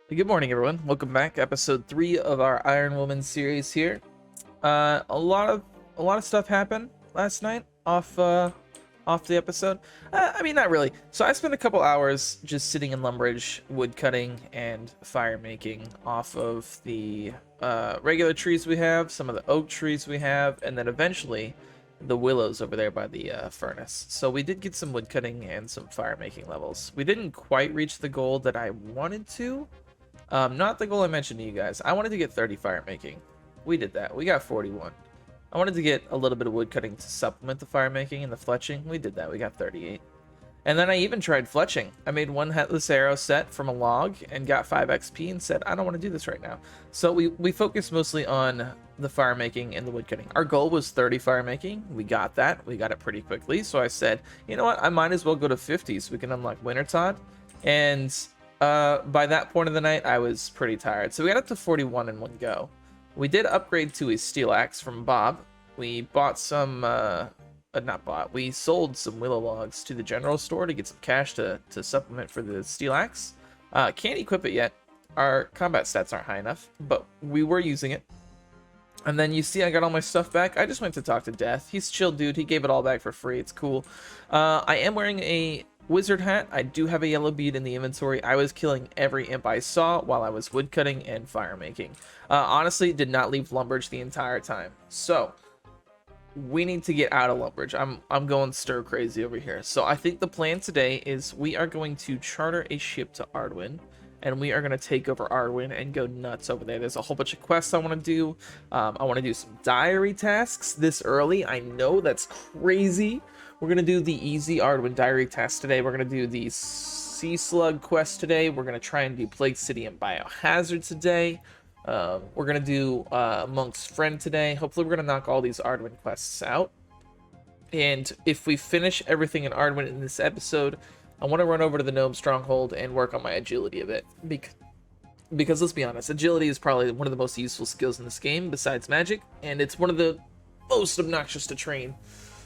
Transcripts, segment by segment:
Good morning, everyone. Welcome back. Episode 3 of our Iron Woman series here. A lot of stuff happened last night off the episode. I mean, not really. So I spent a couple hours just sitting in Lumbridge, wood cutting and fire making off of the regular trees we have, some of the oak trees we have, and then eventually the willows over there by the furnace. So we did get some wood cutting and some fire making levels. We didn't quite reach the goal that I wanted to. Not the goal I mentioned to you guys. I wanted to get 30 fire making. We did that. We got 41. I wanted to get a little bit of wood cutting to supplement the fire making and the fletching. We did that. We got 38. And then I even tried fletching. I made one headless arrow set from a log and got 5 XP and said, I don't want to do this right now. So we focused mostly on the fire making and the wood cutting. Our goal was 30 fire making. We got that. We got it pretty quickly. So I said, you know what? I might as well go to 50 so we can unlock Wintertod. And by that point of the night, I was pretty tired. So we got up to 41 in one go. We did upgrade to a steel axe from Bob. We bought some, not bought, we sold some willow logs to the general store to get some cash to supplement for the steel axe. Can't equip it yet. Our combat stats aren't high enough, but we were using it. And then you see I got all my stuff back. I just went to talk to Death. He's a chill dude. He gave it all back for free. It's cool. I am wearing a wizard hat. I do have a yellow bead in the inventory. I was killing every imp I saw while I was woodcutting and fire making. Honestly, did not leave Lumbridge the entire time. So we need to get out of Lumbridge. I'm going stir crazy over here. So I think the plan today is we are going to charter a ship to Ardougne. And we are going to take over Ardougne and go nuts over there. There's a whole bunch of quests I want to do. I want to do some diary tasks this early. I know that's crazy. We're going to do the easy Ardougne diary task today. We're going to do the Sea Slug quest today. We're going to try and do Plague City and Biohazard today. We're going to do Monk's Friend today. Hopefully we're going to knock all these Ardougne quests out. And if we finish everything in Ardougne in this episode, I want to run over to the Gnome Stronghold and work on my agility a bit. Because let's be honest, agility is probably one of the most useful skills in this game besides magic, and it's one of the most obnoxious to train.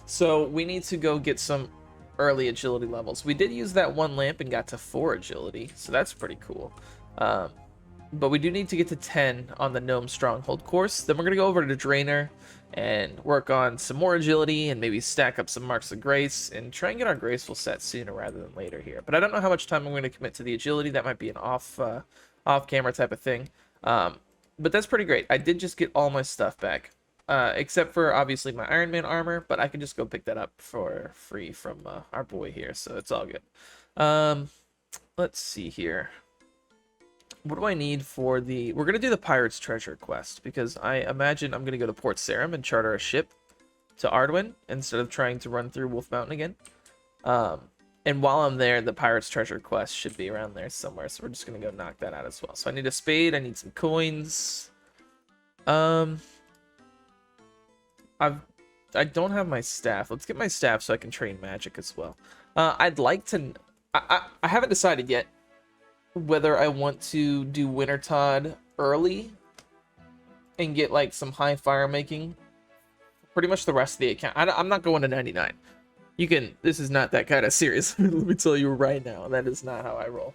So we need to go get some early agility levels. We did use that one lamp and got to 4 agility, so that's pretty cool. But we do need to get to 10 on the Gnome Stronghold course. Then we're going to go over to Drainer and work on some more agility and maybe stack up some marks of grace and try and get our graceful set sooner rather than later here. But I don't know how much time I'm going to commit to the agility. That might be an off-camera type of thing. But that's pretty great. I did just get all my stuff back, except for obviously my Iron Man armor, but I can just go pick that up for free from our boy here, so it's all good. Let's see here. What do I need for the... We're going to do the Pirate's Treasure quest, because I imagine I'm going to go to Port Sarim and charter a ship to Ardougne instead of trying to run through Wolf Mountain again. And while I'm there, the Pirate's Treasure quest should be around there somewhere, so we're just going to go knock that out as well. So I need a spade, I need some coins. I don't have my staff. Let's get my staff so I can train magic as well. I'd like to... I haven't decided yet whether I want to do Wintertod early and get like some high fire making pretty much the rest of the account. I'm not going to 99. You can, this is not that kind of serious. Let me tell you right now, that is not how I roll.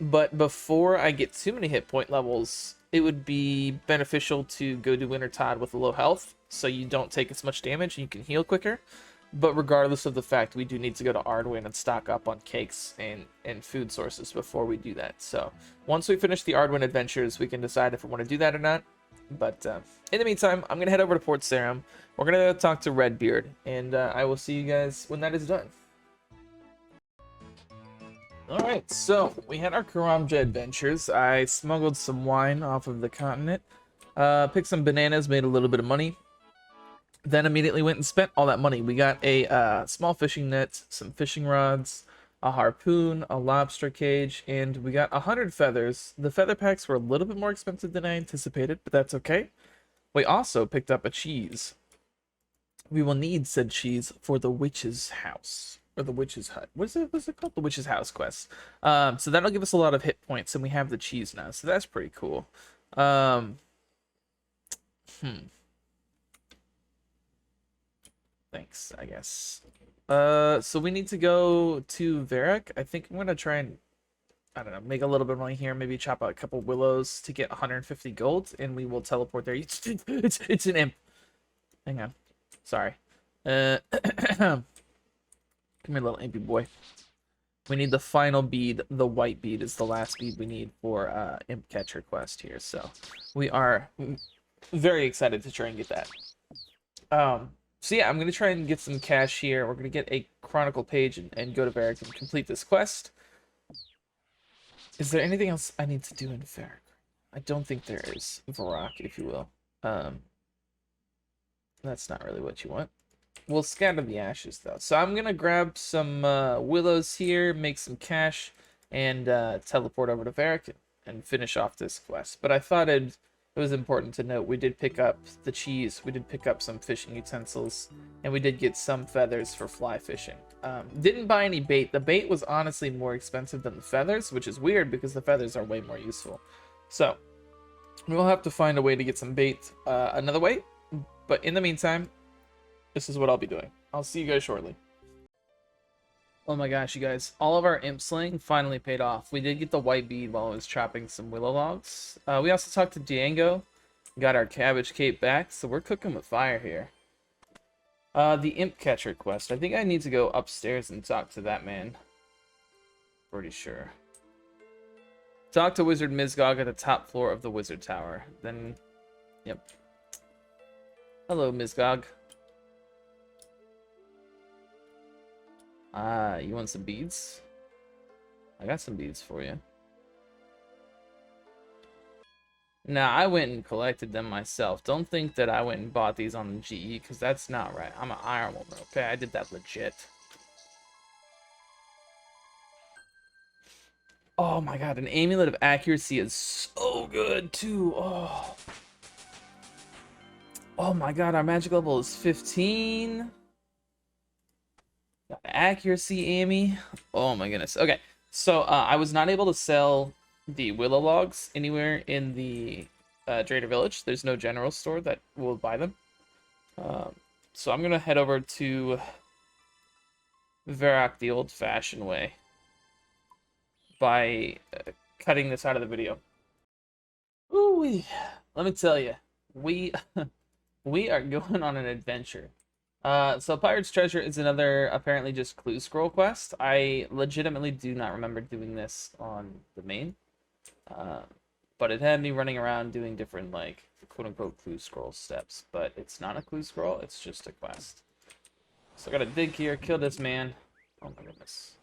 But before I get too many hit point levels, it would be beneficial to go do Wintertod with low health so you don't take as much damage and you can heal quicker. But regardless of the fact, we do need to go to Ardougne and stock up on cakes and food sources before we do that. So once we finish the Ardougne adventures, we can decide if we want to do that or not. But in the meantime, I'm going to head over to Port Sarim. We're going to talk to Redbeard, and I will see you guys when that is done. Alright, so we had our Karamja adventures. I smuggled some wine off of the continent, picked some bananas, made a little bit of money. Then immediately went and spent all that money. We got a small fishing net, some fishing rods, a harpoon, a lobster cage, and we got 100 feathers. The feather packs were a little bit more expensive than I anticipated, but that's okay. We also picked up a cheese. We will need said cheese for the witch's house, or the witch's hut. What's it called? The witch's house quest. So that'll give us a lot of hit points, and we have the cheese now, so that's pretty cool. Thanks, I guess. So we need to go to Varric. I think I'm gonna try and I don't know, make a little bit of money here. Maybe chop out a couple willows to get 150 gold, and we will teleport there. It's an imp. Hang on. Sorry. Come here, little impy boy. We need the final bead. The white bead is the last bead we need for imp catcher quest here. So we are very excited to try and get that. So yeah, I'm gonna try and get some cash here. We're gonna get a chronicle page and go to Varric and complete this quest. Is there anything else I need to do in Varric? I don't think there is. Varrock, if you will. That's not really what you want. We'll scatter the ashes though. So I'm gonna grab some willows here, make some cash, and teleport over to Varric and finish off this quest. But I thought it was important to note we did pick up the cheese, we did pick up some fishing utensils, and we did get some feathers for fly fishing. Didn't buy any bait. The bait was honestly more expensive than the feathers, which is weird because the feathers are way more useful. So we'll have to find a way to get some bait another way. But in the meantime, this is what I'll be doing. I'll see you guys shortly. Oh my gosh, you guys. All of our imp slaying finally paid off. We did get the white bead while I was chopping some willow logs. We also talked to Django. Got our cabbage cape back, so we're cooking with fire here. The imp catcher quest. I think I need to go upstairs and talk to that man. Pretty sure. Talk to Wizard Mizgog at the top floor of the wizard tower. Then, yep. Hello, Mizgog. You want some beads? I got some beads for you. Nah, I went and collected them myself. Don't think that I went and bought these on the GE, because that's not right. I'm an Iron Woman, okay? I did that legit. Oh my god, an Amulet of Accuracy is so good, too. Oh. Oh my god, our magic level is 15. Got accuracy, Amy. Oh my goodness. Okay, so I was not able to sell the willow logs anywhere in the Drader Village. There's no general store that will buy them. So I'm gonna head over to Varrock the old-fashioned way by cutting this out of the video. Ooh, let me tell you, we we are going on an adventure. So Pirate's Treasure is another apparently just clue scroll quest. I legitimately do not remember doing this on the main. But it had me running around doing different, like, quote-unquote clue scroll steps. But it's not a clue scroll, it's just a quest. So I gotta dig here, kill this man. Oh my goodness.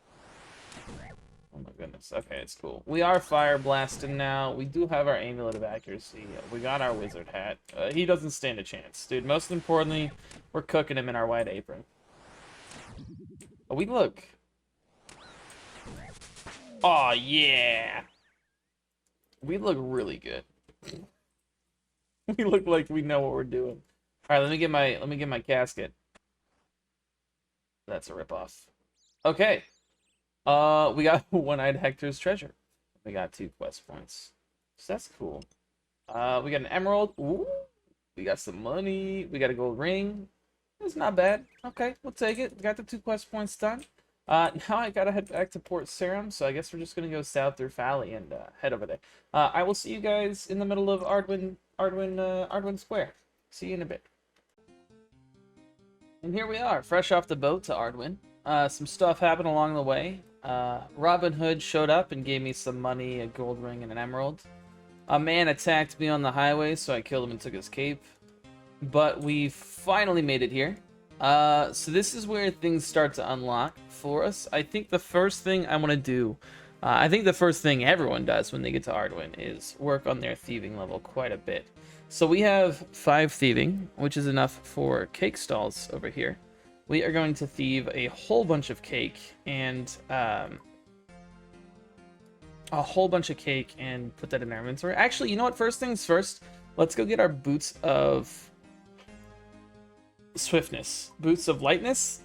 Oh my goodness. Okay, it's cool. We are fire blasting now. We do have our Amulet of Accuracy. We got our wizard hat. He doesn't stand a chance. Dude, most importantly, we're cooking him in our white apron. Oh, we look. Oh yeah. We look really good. We look like we know what we're doing. All right, let me get my casket. That's a ripoff. Okay. We got One-Eyed Hector's treasure. We got 2 quest points. So that's cool. We got an emerald. Ooh. We got some money. We got a gold ring. It's not bad. Okay, we'll take it. We got the 2 quest points done. Now I gotta head back to Port Sarum, so I guess we're just gonna go south through Fally and head over there. I will see you guys in the middle of Ardougne Square. See you in a bit. And here we are, fresh off the boat to Ardougne. Some stuff happened along the way. Robin Hood showed up and gave me some money, a gold ring, and an emerald. A man attacked me on the highway, so I killed him and took his cape. But we finally made it here. So this is where things start to unlock for us. I think the first thing I want to do, I think the first thing everyone does when they get to Ardougne is work on their thieving level quite a bit. So we have 5 thieving, which is enough for cake stalls over here. We are going to thieve a whole bunch of cake and put that in our inventory. Actually, you know what? First things first, let's go get our boots of swiftness. Boots of lightness?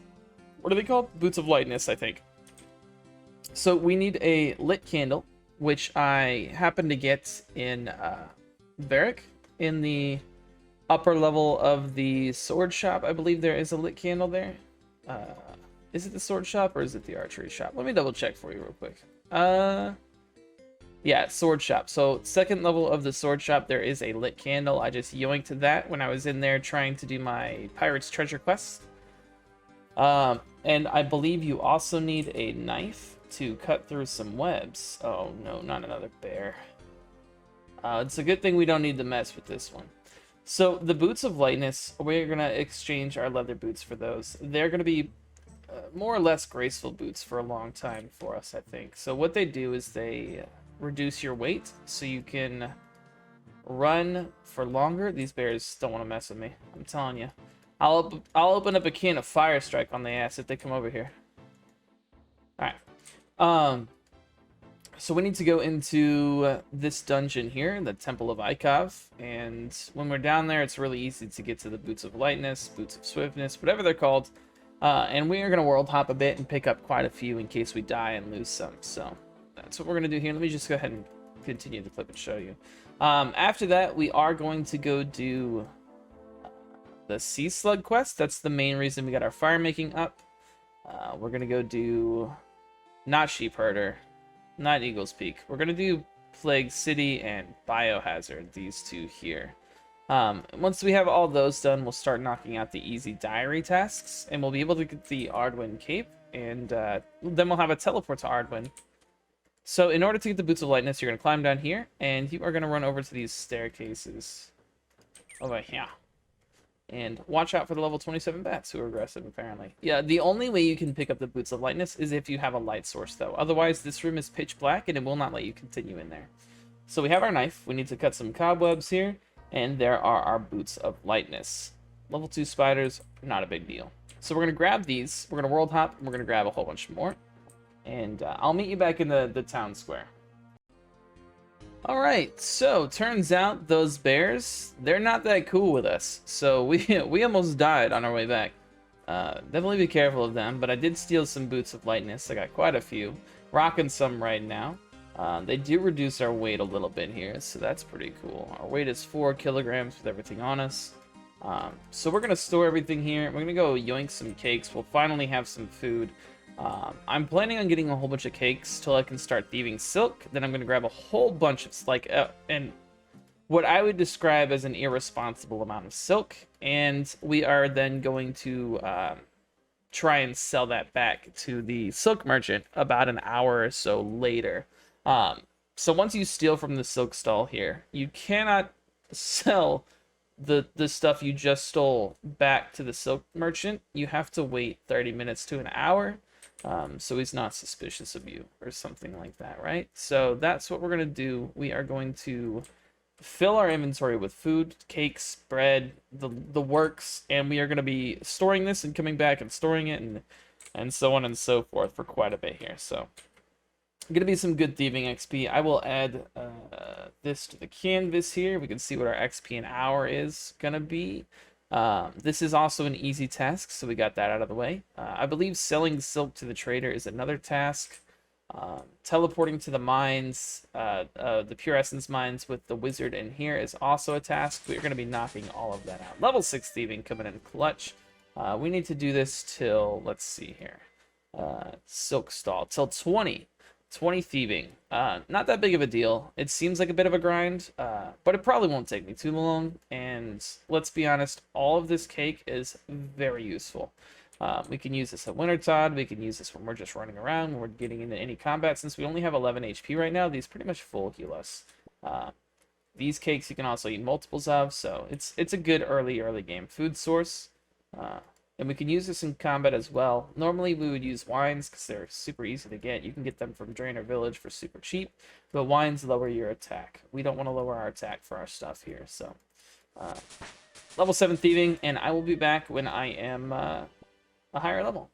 What are they called? Boots of lightness, I think. So we need a lit candle, which I happen to get in Varric, in the upper level of the sword shop. I believe there is a lit candle there. Is it the sword shop or is it the archery shop? Let me double check for you real quick. Yeah, sword shop. So second level of the sword shop, there is a lit candle. I just yoinked that when I was in there trying to do my pirate's treasure quest. And I believe you also need a knife to cut through some webs. Oh no, not another bear. It's a good thing we don't need to mess with this one. So the boots of lightness, we're gonna exchange our leather boots for those. They're gonna be more or less graceful boots for a long time for us, I think. So what they do is they reduce your weight so you can run for longer. These bears don't want to mess with me, I'm telling you. I'll open up a can of fire strike on the ass if they come over here. All right. So we need to go into this dungeon here, the Temple of Ikov, and when we're down there, it's really easy to get to the Boots of Lightness, Boots of Swiftness, whatever they're called. And we are going to world hop a bit and pick up quite a few in case we die and lose some. So that's what we're going to do here. Let me just go ahead and continue the clip and show you. After that, we are going to go do the Sea Slug quest. That's the main reason we got our fire making up. We're going to go do not Sheep Herder, not Eagle's Peak. We're going to do Plague City and Biohazard, these two here. Once we have all those done, we'll start knocking out the easy diary tasks, and we'll be able to get the Ardougne cape, and then we'll have a teleport to Ardougne. So in order to get the Boots of Lightness, you're going to climb down here, and you are going to run over to these staircases over here. And watch out for the level 27 bats, who are aggressive, apparently. Yeah, the only way you can pick up the Boots of Lightness is if you have a light source, though. Otherwise, this room is pitch black, and it will not let you continue in there. So we have our knife. We need to cut some cobwebs here. And there are our Boots of Lightness. Level 2 spiders, not a big deal. So we're going to grab these. We're going to world hop, and we're going to grab a whole bunch more. And I'll meet you back in the town square. Alright, so turns out those bears, they're not that cool with us. So we almost died on our way back. Definitely be careful of them, but I did steal some Boots of Lightness. I got quite a few. Rocking some right now. They do reduce our weight a little bit here, so that's pretty cool. Our weight is 4 kilograms with everything on us. So we're going to store everything here. We're going to go yoink some cakes. We'll finally have some food. I'm planning on getting a whole bunch of cakes till I can start thieving silk. Then I'm going to grab a whole bunch of, and what I would describe as an irresponsible amount of silk. And we are then going to try and sell that back to the silk merchant about an hour or so later. So once you steal from the silk stall here, you cannot sell the stuff you just stole back to the silk merchant. You have to wait 30 minutes to an hour. So he's not suspicious of you or something like that, right? So that's what we're going to do. We are going to fill our inventory with food, cakes, bread, the works, and we are going to be storing this and coming back and storing it and so on and so forth for quite a bit here. So going to be some good thieving XP. I will add this to the canvas here. We can see what our XP an hour is going to be. This is also an easy task, so we got that out of the way. I believe selling silk to the trader is another task. Teleporting to the mines, the Pure Essence mines with the wizard in here is also a task. We're going to be knocking all of that out. Level 6 thieving coming in clutch. We need to do this till, let's see here, silk stall, till 20 thieving. Not that big of a deal. It seems like a bit of a grind, but it probably won't take me too long. And let's be honest, all of this cake is very useful. We can use this at Wintertide. We can use this when we're just running around, when we're getting into any combat. Since we only have 11 HP right now, these pretty much full heal us. These cakes you can also eat multiples of, so it's a good early game food source. And we can use this in combat as well. Normally we would use wines because they're super easy to get. You can get them from Drainer Village for super cheap, but wines lower your attack. We don't want to lower our attack for our stuff here. So level 7 thieving, and I will be back when I am a higher level.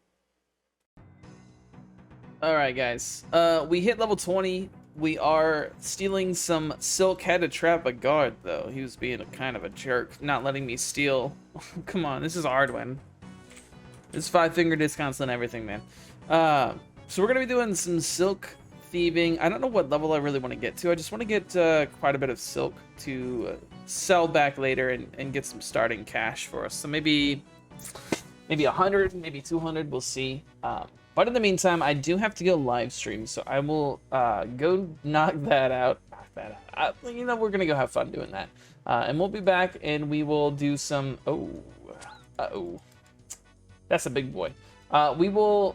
Alright guys, we hit level 20. We are stealing some silk. Had to trap a guard though. He was being a kind of a jerk, not letting me steal. Come on, this is Ardougne. There's 5-finger discounts on everything, man. So we're going to be doing some silk thieving. I don't know what level I really want to get to. I just want to get quite a bit of silk to sell back later and get some starting cash for us. So maybe 100, maybe 200, we'll see. But in the meantime, I do have to go live stream, so I will go knock that out. You know, we're gonna go have fun doing that, and we'll be back, and we will do some. Oh, that's a big boy. We will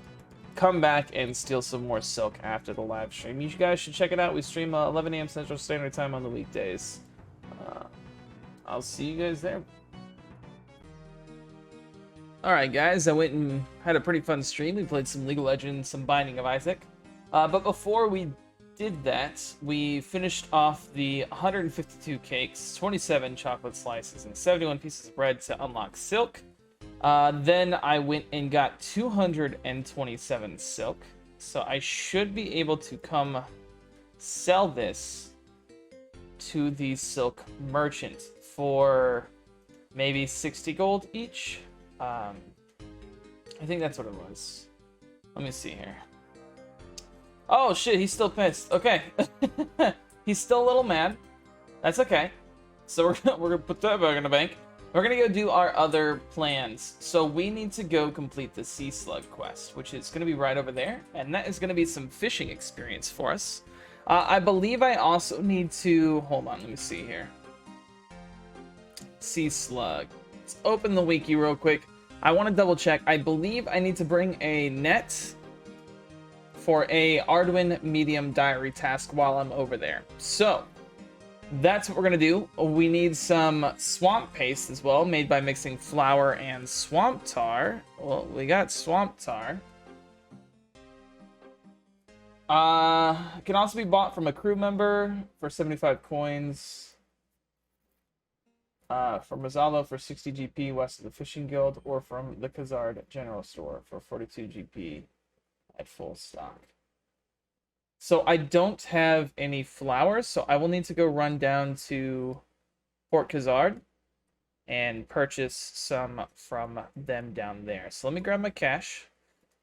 come back and steal some more silk after the live stream. You guys should check it out. We stream 11 a.m. Central Standard Time on the weekdays. I'll see you guys there. Alright guys, I went and had a pretty fun stream. We played some League of Legends, some Binding of Isaac. But before we did that, we finished off the 152 cakes, 27 chocolate slices, and 71 pieces of bread to unlock silk. Then I went and got 227 silk. So I should be able to come sell this to the silk merchant for maybe 60 gold each. I think that's what it was. Let me see here. Oh shit, he's still pissed. Okay. He's still a little mad. That's okay. So we're gonna put that back in the bank. We're gonna go do our other plans. So we need to go complete the Sea Slug quest, which is gonna be right over there, and that is gonna be some fishing experience for us. I believe I also need to... Hold on, let me see here. Sea Slug. Let's open the wiki real quick. I want to double check. I believe I need to bring a net for a Ardougne medium diary task while I'm over there. So, that's what we're going to do. We need some swamp paste as well, made by mixing flour and swamp tar. Well, we got swamp tar. It can also be bought from a crew member for 75 coins. From Rizalo for 60 GP west of the Fishing Guild, or from the Khazard General Store for 42 GP at full stock. So I don't have any flowers, so I will need to go run down to Port Khazard and purchase some from them down there. So let me grab my cash.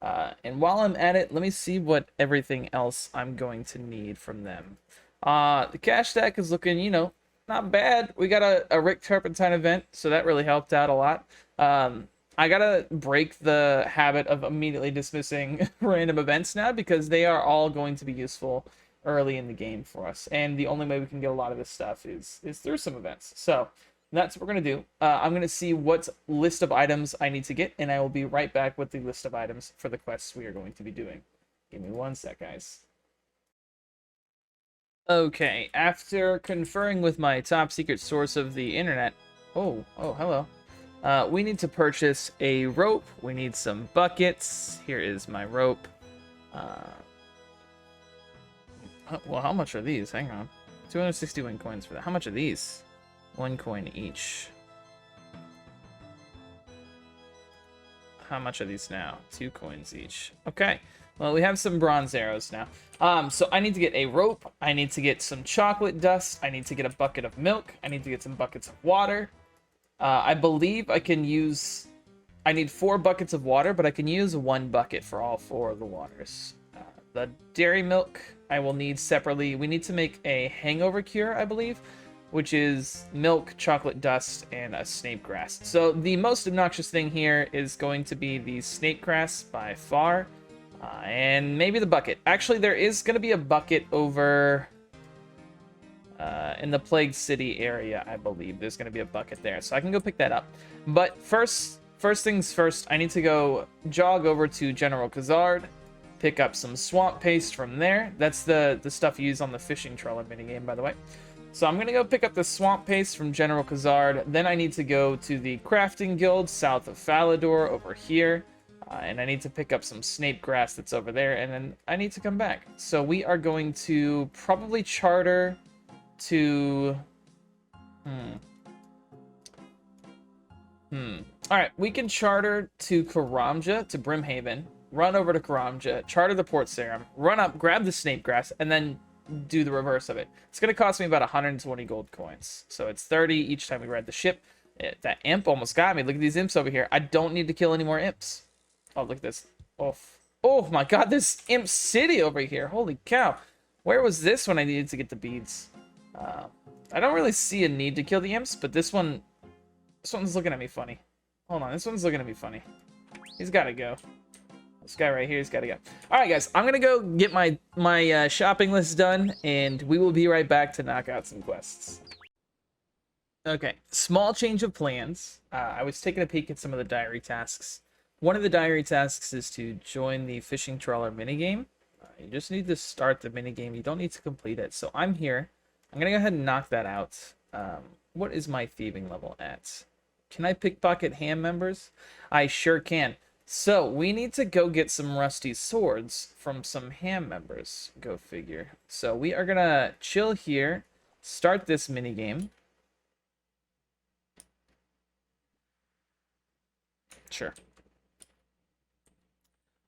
And while I'm at it, let me see what everything else I'm going to need from them. The cash stack is looking, you know, not bad. We got a Rick Turpentine event, so that really helped out a lot. I gotta break the habit of immediately dismissing random events now, because they are all going to be useful early in the game for us. And the only way we can get a lot of this stuff is through some events. So that's what we're gonna do. I'm gonna see what list of items I need to get, and I will be right back with the list of items for the quests we are going to be doing. Give me one sec, guys. Okay, after conferring with my top secret source of the internet... Oh, hello. We need to purchase a rope. We need some buckets. Here is my rope. Well, how much are these? Hang on. 261 coins for that. How much are these? 1 coin each. How much are these now? 2 coins each. Okay. Well, we have some bronze arrows now. So I need to get a rope. I need to get some chocolate dust. I need to get a bucket of milk. I need to get some buckets of water. I believe I can use... I need 4 buckets of water, but I can use 1 bucket for all 4 of the waters. The dairy milk I will need separately. We need to make a hangover cure, I believe, which is milk, chocolate dust, and a snape grass. So the most obnoxious thing here is going to be the snape grass by far. And maybe the bucket. Actually, there is going to be a bucket over in the Plague City area, I believe. There's going to be a bucket there, so I can go pick that up. But first things first, I need to go jog over to General Khazard, pick up some swamp paste from there. That's the stuff you use on the fishing trawler minigame, by the way. So I'm going to go pick up the swamp paste from General Khazard. Then I need to go to the crafting guild south of Falador over here. And I need to pick up some snape grass that's over there, and then I need to come back. So we are going to probably charter to... Alright, we can charter to Karamja, to Brimhaven, run over to Karamja, charter the Port Sarum, run up, grab the snape grass, and then do the reverse of it. It's going to cost me about 120 gold coins. So it's 30 each time we ride the ship. That imp almost got me. Look at these imps over here. I don't need to kill any more imps. Oh, look at this. Oh my god, this imp city over here. Holy cow. Where was this when I needed to get the beads? I don't really see a need to kill the imps, but this one's looking at me funny. Hold on, this one's looking at me funny. He's got to go. This guy right here has got to go. All right, guys, I'm gonna go get my shopping list done, and we will be right back to knock out some quests. Okay, small change of plans. I was taking a peek at some of the diary tasks. One of the diary tasks is to join the fishing trawler minigame. You just need to start the minigame. You don't need to complete it. So I'm here. I'm gonna go ahead and knock that out. What is my thieving level at? Can I pickpocket ham members? I sure can. So we need to go get some rusty swords from some ham members. Go figure. So we are gonna chill here, start this minigame. Sure.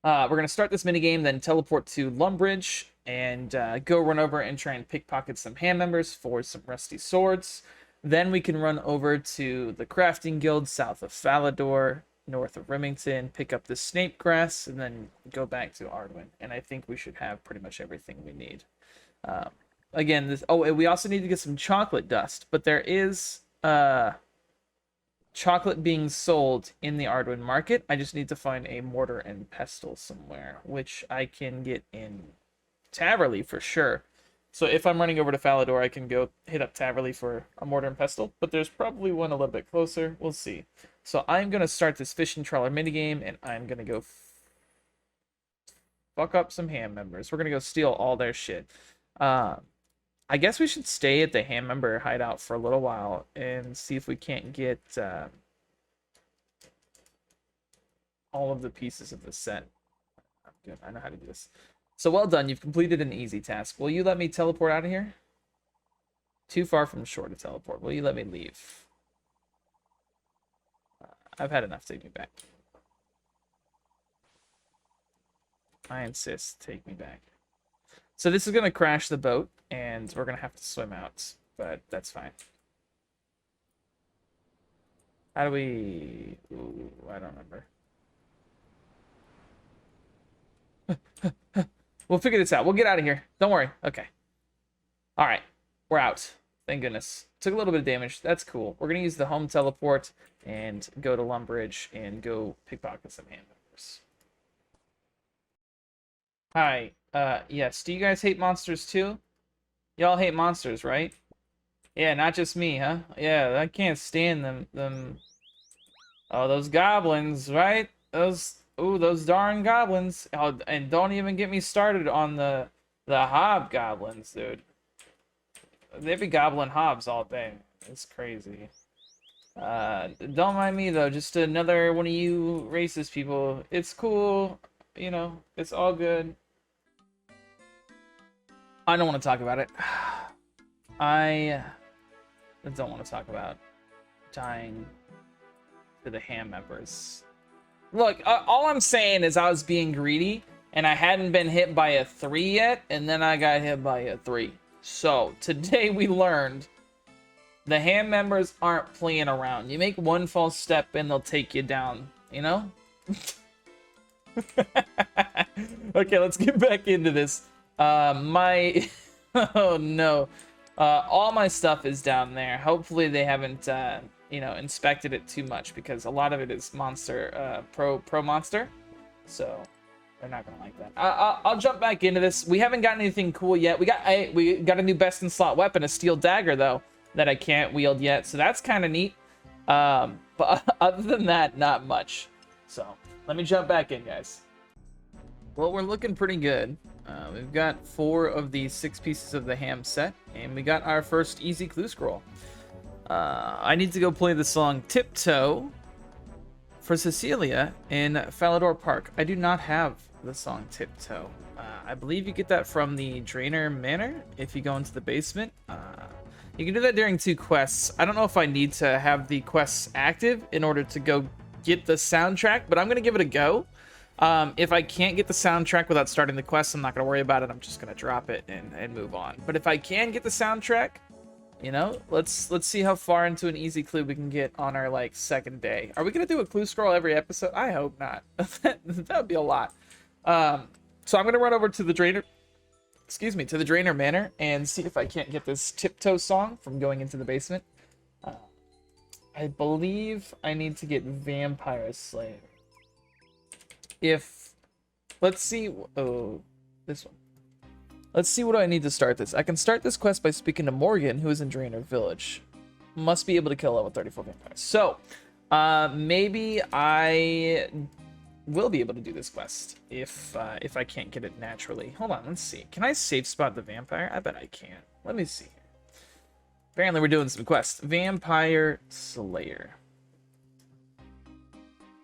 We're gonna start this minigame, then teleport to Lumbridge and go run over and try and pickpocket some ham members for some rusty swords. Then we can run over to the crafting guild south of Falador, north of Remington, pick up the snape grass, and then go back to Ardougne. And I think we should have pretty much everything we need. Again, this. Oh, and we also need to get some chocolate dust, but there is chocolate being sold in the Ardougne market. I just need to find a mortar and pestle somewhere, which I can get in Taverley for sure. So if I'm running over to Falador, I can go hit up Taverley for a mortar and pestle, but there's probably one a little bit closer. We'll see. So I'm going to start this fishing trawler minigame, and I'm going to go fuck up some ham members. We're going to go steal all their shit. I guess we should stay at the ham member hideout for a little while and see if we can't get all of the pieces of the set. I'm good. I know how to do this. So well done. You've completed an easy task. Will you let me teleport out of here? Too far from shore to teleport. Will you let me leave? I've had enough. Take me back. I insist. Take me back. So this is going to crash the boat, and we're going to have to swim out, but that's fine. How do we... Ooh, I don't remember. We'll figure this out. We'll get out of here. Don't worry. Okay. All right. We're out. Thank goodness. Took a little bit of damage. That's cool. We're going to use the home teleport and go to Lumbridge and go pickpocket some hand members. Hi. Yes. Do you guys hate monsters too? Y'all hate monsters, right? Yeah, not just me, huh? Yeah, I can't stand them. Oh, those goblins, right? Those darn goblins. Oh, and don't even get me started on the hobgoblins, dude. They be gobbling hobs all day. It's crazy. Don't mind me though. Just another one of you racist people. It's cool. You know, it's all good. I don't want to talk about it. I don't want to talk about dying to the ham members. Look, all I'm saying is I was being greedy, and I hadn't been hit by a 3 yet, and then I got hit by a 3. So, today we learned the ham members aren't playing around. You make one false step, and they'll take you down, you know? Okay, let's get back into this. Oh no. All my stuff is down there. Hopefully they haven't, you know, inspected it too much, because a lot of it is monster, pro monster. So they're not gonna like that. I'll jump back into this. We haven't gotten anything cool yet. We got a new best in slot weapon, a steel dagger though, that I can't wield yet. So that's kind of neat. But other than that, not much. So let me jump back in, guys. Well, we're looking pretty good. We've got 4 of the 6 pieces of the ham set, and we got our first easy clue scroll. I need to go play the song Tiptoe for Cecilia in Falador Park. I do not have the song Tiptoe. I believe you get that from the Drainer Manor if you go into the basement. You can do that during 2 quests. I don't know if I need to have the quests active in order to go get the soundtrack, but I'm going to give it a go. If I can't get the soundtrack without starting the quest, I'm not going to worry about it. I'm just going to drop it and move on. But if I can get the soundtrack, you know, let's see how far into an easy clue we can get on our, like, 2nd day. Are we going to do a clue scroll every episode? I hope not. That would be a lot. So I'm going to run over to the Drainer, to the Drainer Manor and see if I can't get this Tiptoe song from going into the basement. I believe I need to get Vampire Slayer. If Let's see. Oh, this one. Let's see what do I need to start this. I can start this quest by speaking to Morgan, who is in Draenor Village. Must be able to kill level 34 vampires. So, maybe I will be able to do this quest if I can't get it naturally. Hold on, let's see. Can I safe spot the vampire? I bet I can. Let me see. Apparently we're doing some quests. Vampire Slayer.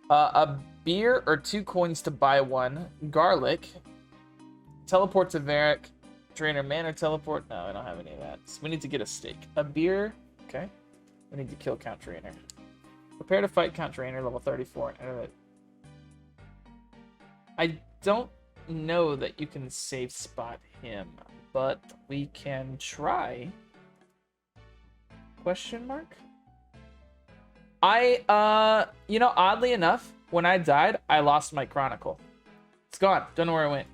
A beer or 2 coins to buy one. Garlic. Teleport to Varric. Draenor Manor teleport. No, I don't have any of that. So we need to get a steak. A beer. Okay. We need to kill Count Draenor. Prepare to fight Count Draenor, level 34. I don't know that you can safe spot him, but we can try. Question mark? You know, oddly enough, when I died, I lost my Chronicle. It's gone. Don't know where it went.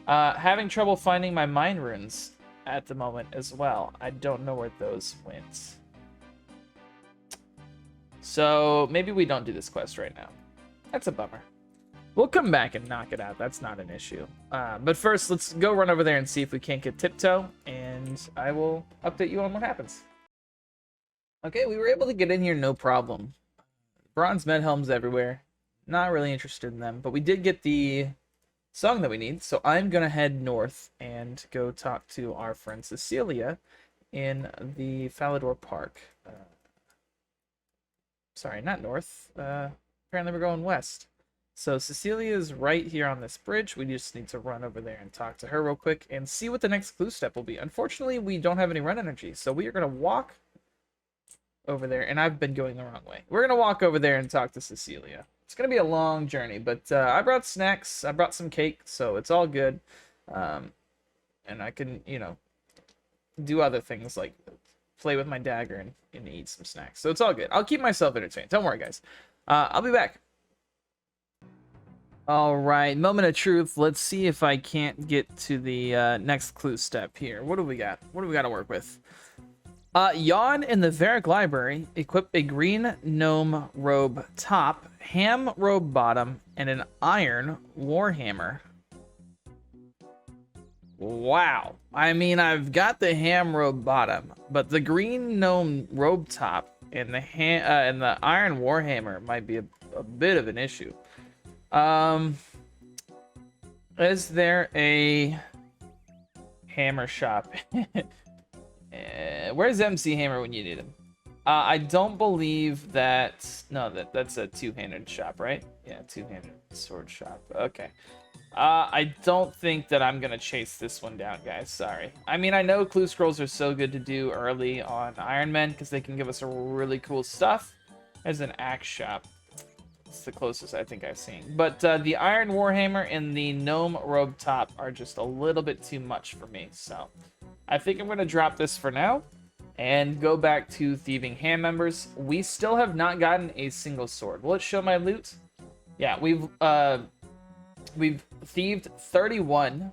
Having trouble finding my mind runes at the moment as well. I don't know where those went. So maybe we don't do this quest right now. That's a bummer. We'll come back and knock it out. That's not an issue. But first, let's go run over there and see if we can't get Tiptoe, and I will update you on what happens. Okay, we were able to get in here no problem. Bronze med helms everywhere. Not really interested in them, but we did get the song that we need, so I'm gonna head north and go talk to our friend Cecilia in the Falador Park. Sorry, not north. Apparently we're going west. So Cecilia is right here on this bridge. We just need to run over there and talk to her real quick and see what the next clue step will be. Unfortunately, we don't have any run energy, so we are gonna walk over there, and I've been going the wrong way. We're gonna walk over there and talk to Cecilia. It's gonna be a long journey, but I brought snacks. I brought some cake, so it's all good. And I can, you know, do other things like play with my dagger and eat some snacks. So it's all good. I'll keep myself entertained. Don't worry, guys. I'll be back. All right, moment of truth. Let's see if I can't get to the next clue step here. What do we got? What do we got to work with? Yawn in the Varric Library. Equip a green gnome robe top, ham robe bottom, and an iron warhammer. Wow. I mean, I've got the ham robe bottom, but the green gnome robe top and the iron warhammer might be a bit of an issue. Is there a hammer shop? Where's MC Hammer when you need him? I don't believe that. No, that's a two-handed shop, right? Yeah, two-handed sword shop. Okay. I don't think that I'm gonna chase this one down, guys. Sorry. I mean, I know clue scrolls are so good to do early on Iron Men because they can give us a really cool stuff. There's an axe shop. It's the closest I think I've seen. But the Iron Warhammer and the Gnome Robe Top are just a little bit too much for me. So I think I'm gonna drop this for now and go back to thieving ham members. We still have not gotten a single sword. Will it show my loot? Yeah, we've thieved 31.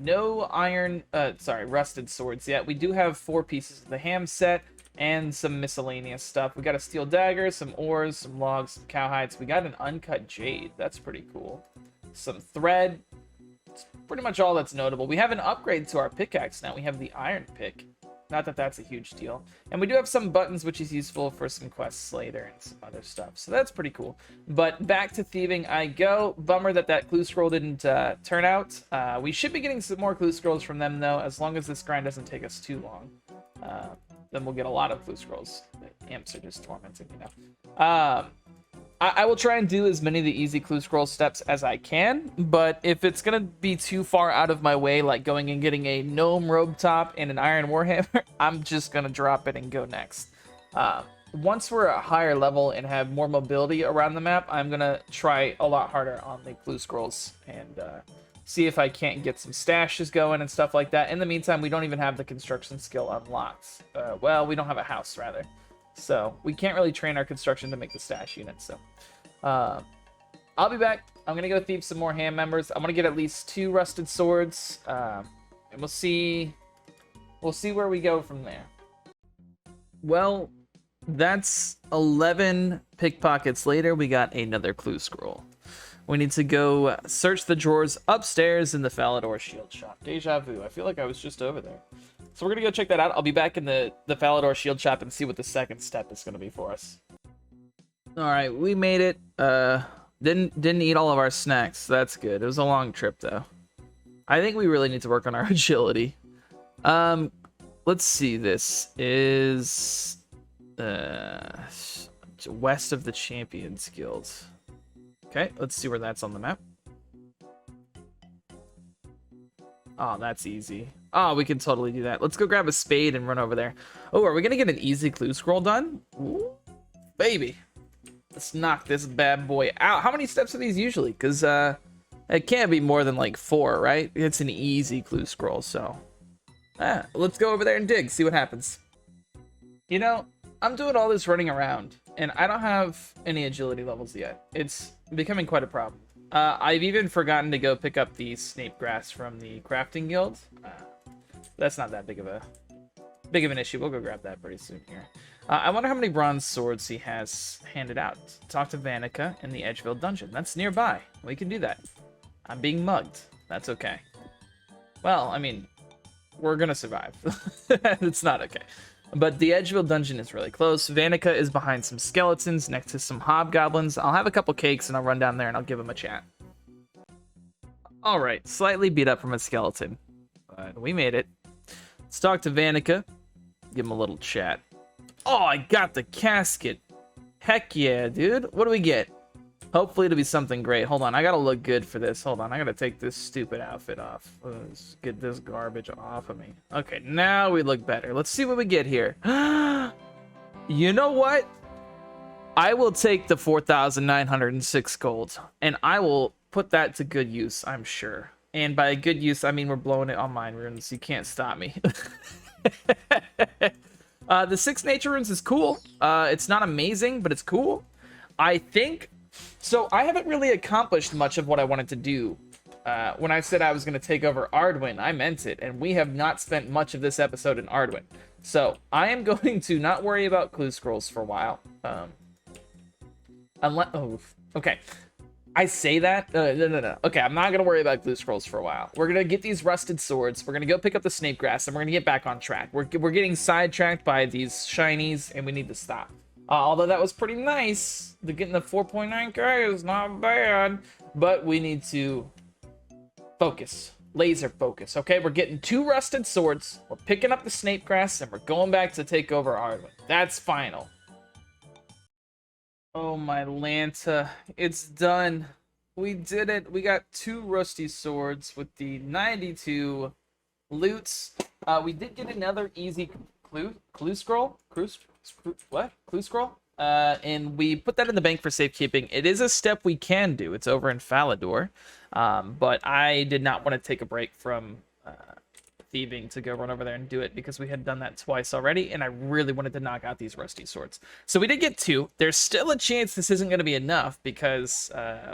No iron, rusted swords yet. We do have 4 pieces of the ham set and some miscellaneous stuff. We got a steel dagger, some ores, some logs, some cowhides. We got an uncut jade. That's pretty cool. Some thread. It's pretty much all that's notable. We have an upgrade to our pickaxe now. We have the iron pick. Not that that's a huge deal. And we do have some buttons, which is useful for some quests later and some other stuff. So that's pretty cool. But back to thieving I go. Bummer that clue scroll didn't turn out. We should be getting some more clue scrolls from them, though, as long as this grind doesn't take us too long. Then we'll get a lot of clue scrolls. The imps are just tormenting, you know. I will try and do as many of the easy clue scroll steps as I can, but if it's gonna be too far out of my way, like going and getting a gnome robe top and an iron warhammer, I'm just gonna drop it and go next. Once we're a higher level and have more mobility around the map, I'm gonna try a lot harder on the clue scrolls and see if I can't get some stashes going and stuff like that. In the meantime, we don't even have the construction skill unlocked. Well, we don't have a house, rather. So we can't really train our construction to make the stash unit. So I'll be back. I'm gonna go thieve some more ham members. I'm gonna get at least 2 rusted swords, and we'll see where we go from there. Well, that's 11 pickpockets later. We got another clue scroll. We need to go search the drawers upstairs in the Falador shield shop. Deja vu. I feel like I was just over there. So we're going to go check that out. I'll be back in the Falador shield shop and see what the second step is going to be for us. All right, we made it. Didn't eat all of our snacks. That's good. It was a long trip, though. I think we really need to work on our agility. Let's see. This is west of the Champions Guild. Okay, let's see where that's on the map. Oh, that's easy. Oh, we can totally do that. Let's go grab a spade and run over there. Oh, are we gonna get an easy clue scroll done? Ooh, baby. Let's knock this bad boy out. How many steps are these usually? Because it can't be more than like 4, right? It's an easy clue scroll, so let's go over there and dig, see what happens. You know, I'm doing all this running around, and I don't have any agility levels yet. It's becoming quite a problem. I've even forgotten to go pick up the snape grass from the crafting guild. That's not that big of an issue. We'll go grab that pretty soon here. I wonder how many bronze swords he has handed out. Talk to Vanica in the Edgeville dungeon. That's nearby. We can do that. I'm being mugged. That's okay. Well, I mean, we're gonna survive. It's not okay. But the Edgeville dungeon is really close. Vanica is behind some skeletons next to some hobgoblins. I'll have a couple cakes and I'll run down there and I'll give him a chat. All right, slightly beat up from a skeleton, but we made it. Let's talk to Vanica. Give him a little chat. Oh, I got the casket. Heck yeah, dude. What do we get? Hopefully it'll be something great. Hold on, I gotta look good for this. Hold on, I gotta take this stupid outfit off. Let's get this garbage off of me. Okay, now we look better. Let's see what we get here. You know what? I will take the 4,906 gold, and I will put that to good use, I'm sure. And by good use, I mean we're blowing it on mine runes. You can't stop me. The 6 nature runes is cool. It's not amazing, but it's cool. I think... So I haven't really accomplished much of what I wanted to do. When I said I was going to take over Ardougne, I meant it, and we have not spent much of this episode in Ardougne. So I am going to not worry about clue scrolls for a while. Okay. I say that. No. Okay, I'm not going to worry about clue scrolls for a while. We're going to get these rusted swords. We're going to go pick up the snape grass, and we're going to get back on track. We're getting sidetracked by these shinies, and we need to stop. Although that was pretty nice. Getting the 4.9k is not bad. But we need to focus. Laser focus. Okay, we're getting 2 rusted swords. We're picking up the snape grass, and we're going back to take over Ardougne. That's final. Oh, my Lanta. It's done. We did it. We got 2 rusty swords with the 92 loots. We did get another easy clue scroll. Clue scroll? And we put that in the bank for safekeeping. It is a step we can do. It's over in Falador. But I did not want to take a break from thieving to go run over there and do it because we had done that twice already, and I really wanted to knock out these rusty swords. So we did get 2. There's still a chance this isn't going to be enough because, I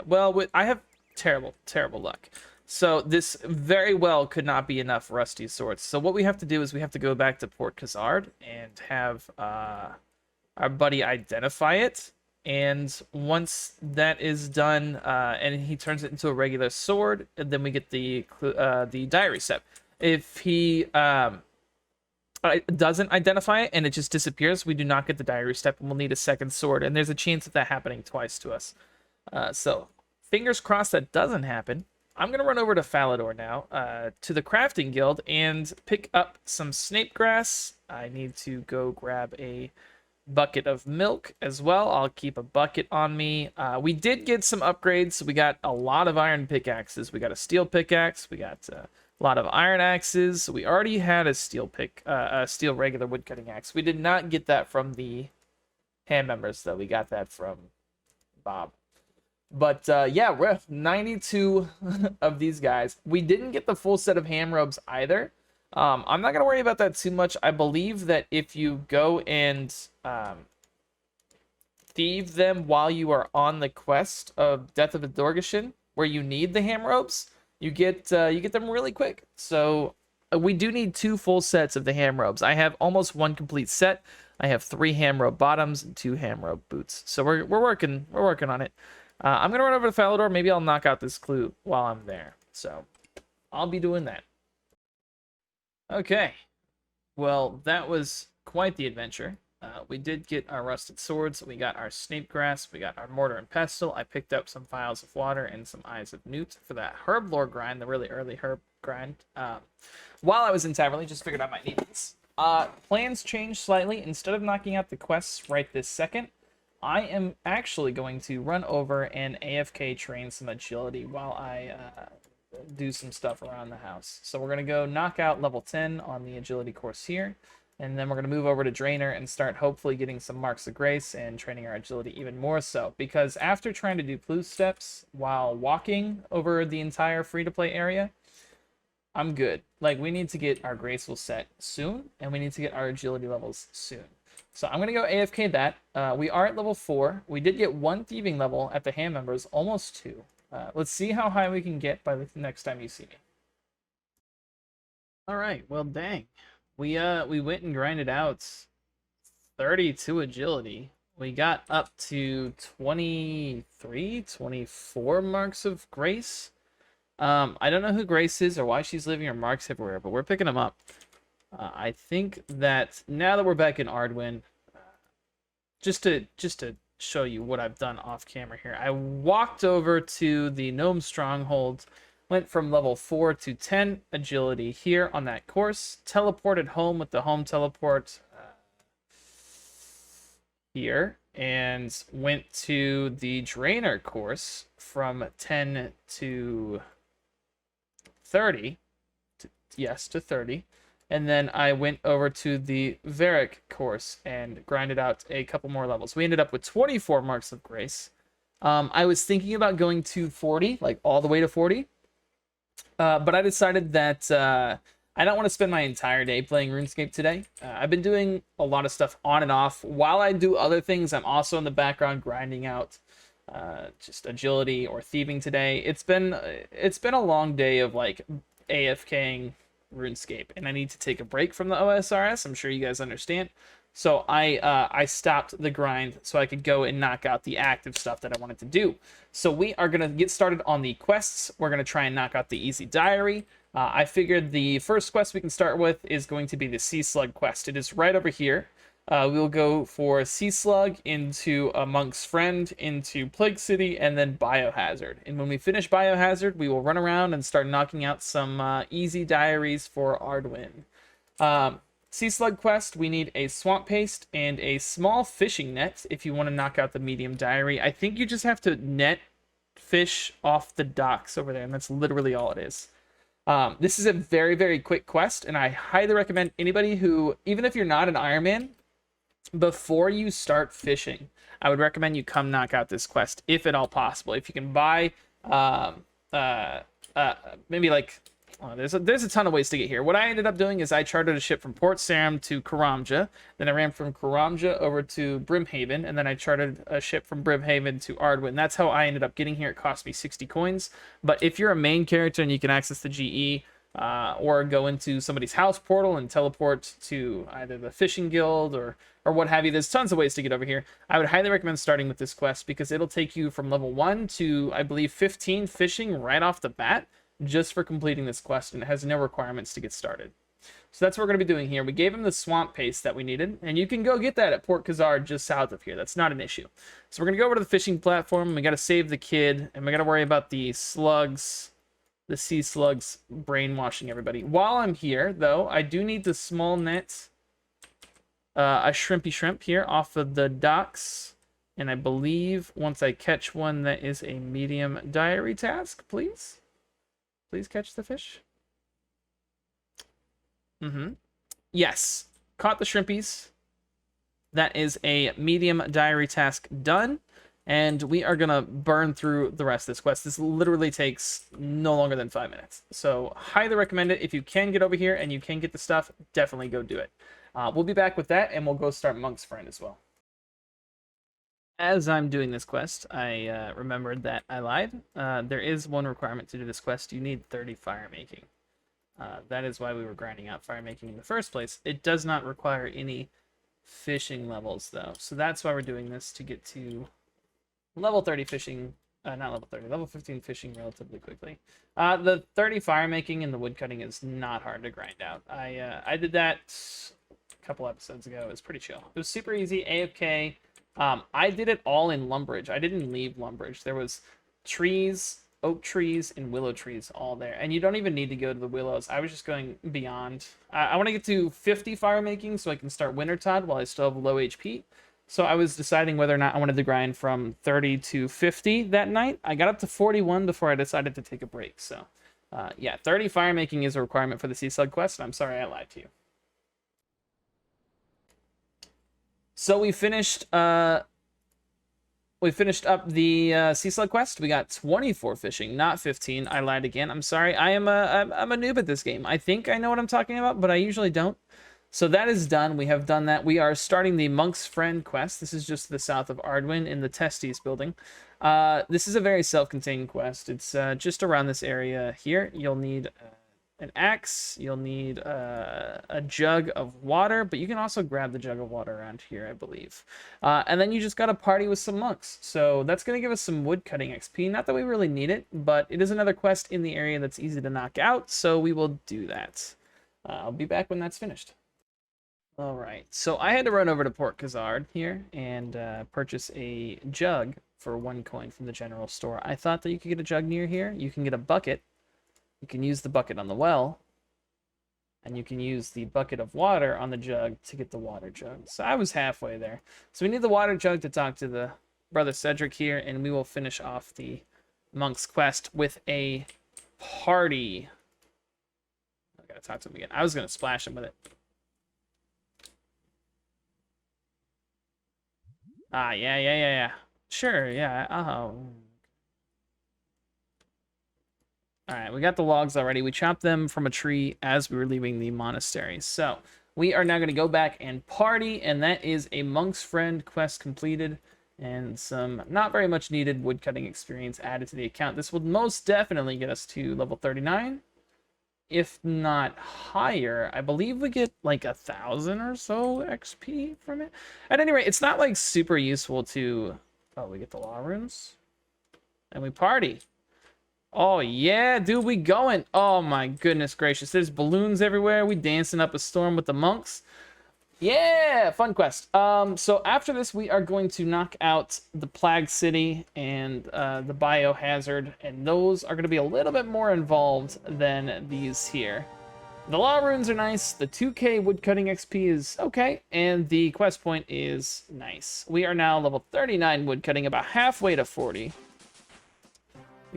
have terrible luck. So this very well could not be enough rusty swords. So what we have to do is we have to go back to Port Khazard and have our buddy identify it. And once that is done, and he turns it into a regular sword, and then we get the diary step. If he doesn't identify it and it just disappears, we do not get the diary step, and we'll need a second sword. And there's a chance of that happening twice to us. So fingers crossed that doesn't happen. I'm going to run over to Falador now, to the crafting guild, and pick up some snape grass. I need to go grab a bucket of milk as well. I'll keep a bucket on me. We did get some upgrades. We got a lot of iron pickaxes. We got a steel pickaxe. We got a lot of iron axes. We already had a steel regular woodcutting axe. We did not get that from the hand members, though. We got that from Bob. But yeah, we're 92 of these guys. We didn't get the full set of ham robes either. I'm not going to worry about that too much. I believe that if you go and thieve them while you are on the quest of Death of Ardougne, where you need the ham robes, you get them really quick. So we do need 2 full sets of the ham robes. I have almost 1 complete set. I have 3 ham robe bottoms and 2 ham robe boots. So we're working on it. I'm going to run over to Falador. Maybe I'll knock out this clue while I'm there. So I'll be doing that. Okay. Well, that was quite the adventure. We did get our rusted swords. We got our snape grass. We got our mortar and pestle. I picked up some vials of water and some eyes of newt for that herb lore grind, the really early herb grind. While I was in Taverley, just figured I might need this. Plans changed slightly. Instead of knocking out the quests right this second, I am actually going to run over and AFK train some agility while I do some stuff around the house. So we're going to go knock out level 10 on the agility course here. And then we're going to move over to Drainer and start hopefully getting some marks of grace and training our agility even more so. Because after trying to do clue steps while walking over the entire free-to-play area, I'm good. Like, we need to get our graceful set soon, and we need to get our agility levels soon. So I'm going to go AFK that. We are at level 4. We did get 1 thieving level at the hand members, almost 2. Let's see how high we can get by the next time you see me. All right, well, dang. We went and grinded out 32 agility. We got up to 23, 24 marks of grace. I don't know who Grace is or why she's leaving her marks everywhere, but we're picking them up. I think that now that we're back in Ardougne, just to show you what I've done off camera here, I walked over to the Gnome Stronghold, went from level 4 to 10 agility here on that course, teleported home with the home teleport here, and went to the Drainer course from 10 to 30. To 30. And then I went over to the Varric course and grinded out a couple more levels. We ended up with 24 marks of grace. I was thinking about going to 40, like all the way to 40. But I decided that I don't want to spend my entire day playing RuneScape today. I've been doing a lot of stuff on and off. While I do other things, I'm also in the background grinding out just agility or thieving today. It's been a long day of like AFKing RuneScape, and I need to take a break from the OSRS. I'm sure you guys understand. So I stopped the grind so I could go and knock out the active stuff that I wanted to do. So we are going to get started on the quests. We're going to try and knock out the easy diary. I figured the first quest we can start with is going to be the Sea Slug quest. It is right over here. We'll go for Sea Slug, into a Monk's Friend, into Plague City, and then Biohazard. And when we finish Biohazard, we will run around and start knocking out some easy diaries for Ardougne. Sea Slug quest, we need a swamp paste and a small fishing net if you want to knock out the medium diary. I think you just have to net fish off the docks over there, and that's literally all it is. This is a very, very quick quest, and I highly recommend anybody who, even if you're not an Ironman, before you start fishing, I would recommend you come knock out this quest, if at all possible. If you can buy, maybe like, there's a ton of ways to get here. What I ended up doing is I chartered a ship from Port Sarim to Karamja, then I ran from Karamja over to Brimhaven, and then I chartered a ship from Brimhaven to Ardougne. That's how I ended up getting here. It cost me 60 coins. But if you're a main character and you can access the GE, or go into somebody's house portal and teleport to either the fishing guild or what have you, there's tons of ways to get over here. I would highly recommend starting with this quest because it'll take you from level 1 to, I believe, 15 fishing right off the bat just for completing this quest, and it has no requirements to get started. So that's what we're going to be doing here. We gave him the swamp paste that we needed, and you can go get that at Port Khazar just south of here. That's not an issue. So we're going to go over to the fishing platform. We got to save the kid, and we got to worry about the slugs, the sea slugs brainwashing everybody. While I'm here, though, I do need the small net, a shrimpy shrimp here off of the docks. And I believe once I catch one, that is a medium diary task. Please catch the fish. Yes, caught the shrimpies. That is a medium diary task done. And we are going to burn through the rest of this quest. This literally takes no longer than 5 minutes. So highly recommend it. If you can get over here and you can get the stuff, definitely go do it. We'll be back with that, and we'll go start Monk's Friend as well. As I'm doing this quest, I remembered that I lied. There is one requirement to do this quest. You need 30 fire making. That is why we were grinding out fire making in the first place. It does not require any fishing levels, though. So that's why we're doing this, to get to level 30 fishing not level 30, level 15 fishing relatively quickly. The 30 fire making and the wood cutting is not hard to grind out. I did that a couple episodes ago. It was pretty chill. It was super easy, AFK. I did it all in Lumbridge. I didn't leave Lumbridge. There was trees, oak trees, and willow trees all there. And you don't even need to go to the willows. I was just going beyond. I want to get to 50 fire making so I can start Wintertide while I still have low HP. So I was deciding whether or not I wanted to grind from 30 to 50 that night. I got up to 41 before I decided to take a break. So yeah, 30 fire making is a requirement for the Sea Slug quest. I'm sorry I lied to you. So we finished up the Sea Slug quest. We got 24 fishing, not 15. I lied again. I'm sorry. I'm a noob at this game. I think I know what I'm talking about, but I usually don't. So that is done. We have done that. We are starting the Monk's Friend quest. This is just to the south of Ardougne in the Testes building. This is a very self-contained quest. It's just around this area here. You'll need an axe. You'll need a jug of water, but you can also grab the jug of water around here, I believe. And then you just got to party with some monks. So that's going to give us some wood cutting XP. Not that we really need it, but it is another quest in the area that's easy to knock out, so we will do that. I'll be back when that's finished. All right, so I had to run over to Port Khazard here and purchase a jug for 1 coin from the general store. I thought that you could get a jug near here. You can get a bucket. You can use the bucket on the well, and you can use the bucket of water on the jug to get the water jug. So I was halfway there. So we need the water jug to talk to the brother Cedric here, and we will finish off the monk's quest with a party. I gotta talk to him again. I was gonna splash him with it. Yeah. Sure, yeah. Alright, we got the logs already. We chopped them from a tree as we were leaving the monastery. So, we are now going to go back and party, and that is a Monk's Friend quest completed, and some not very much needed woodcutting experience added to the account. This will most definitely get us to level 39, if not higher. I believe we get like 1,000 or so XP from it. At any rate, it's not like super useful to... Oh, we get the law runes. And we party. Oh, yeah, dude, we going. Oh, my goodness gracious. There's balloons everywhere. We dancing up a storm with the monks. Yeah, fun quest. So after this, we are going to knock out the Plague City and the Biohazard, and those are going to be a little bit more involved than these here. The law runes are nice, the 2k woodcutting XP is okay, and the quest point is nice. We are now level 39 woodcutting, about halfway to 40.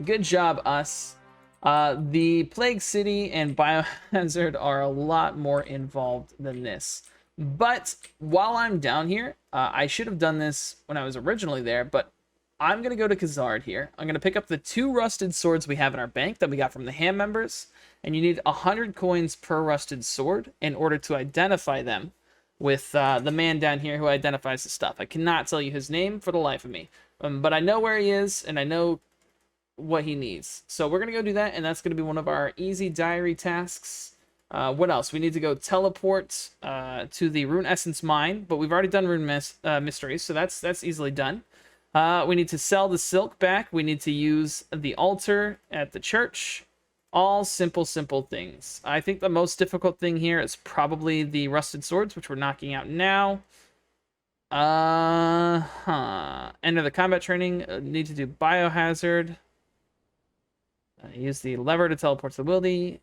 Good job, us. The Plague City and Biohazard are a lot more involved than this. But while I'm down here, I should have done this when I was originally there, but I'm going to go to Khazard here. I'm going to pick up the 2 rusted swords we have in our bank that we got from the ham members, and you need 100 coins per rusted sword in order to identify them with the man down here who identifies the stuff. I cannot tell you his name for the life of me, but I know where he is, and I know what he needs. So we're going to go do that, and that's going to be one of our easy diary tasks. What else? We need to go teleport to the Rune Essence Mine, but we've already done Rune Mysteries, so that's easily done. We need to sell the silk back. We need to use the altar at the church. All simple things. I think the most difficult thing here is probably the rusted swords, which we're knocking out now. Enter the combat training. Need to do Biohazard. Use the lever to teleport to the wildy.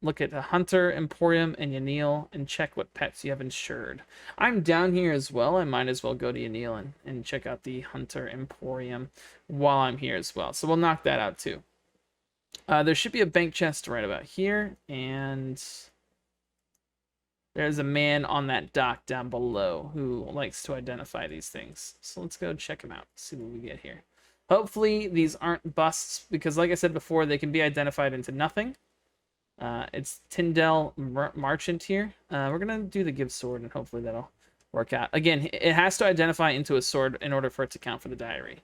Look at the Hunter, Emporium, and Yanil, and check what pets you have insured. I'm down here as well. I might as well go to Yanil and check out the Hunter Emporium while I'm here as well. So we'll knock that out too. There should be a bank chest right about here, and there's a man on that dock down below who likes to identify these things. So let's go check him out, see what we get here. Hopefully these aren't busts, because like I said before, they can be identified into nothing. It's Tyndall Marchant here. We're gonna do the give sword, and hopefully that'll work out. Again, it has to identify into a sword in order for it to count for the diary.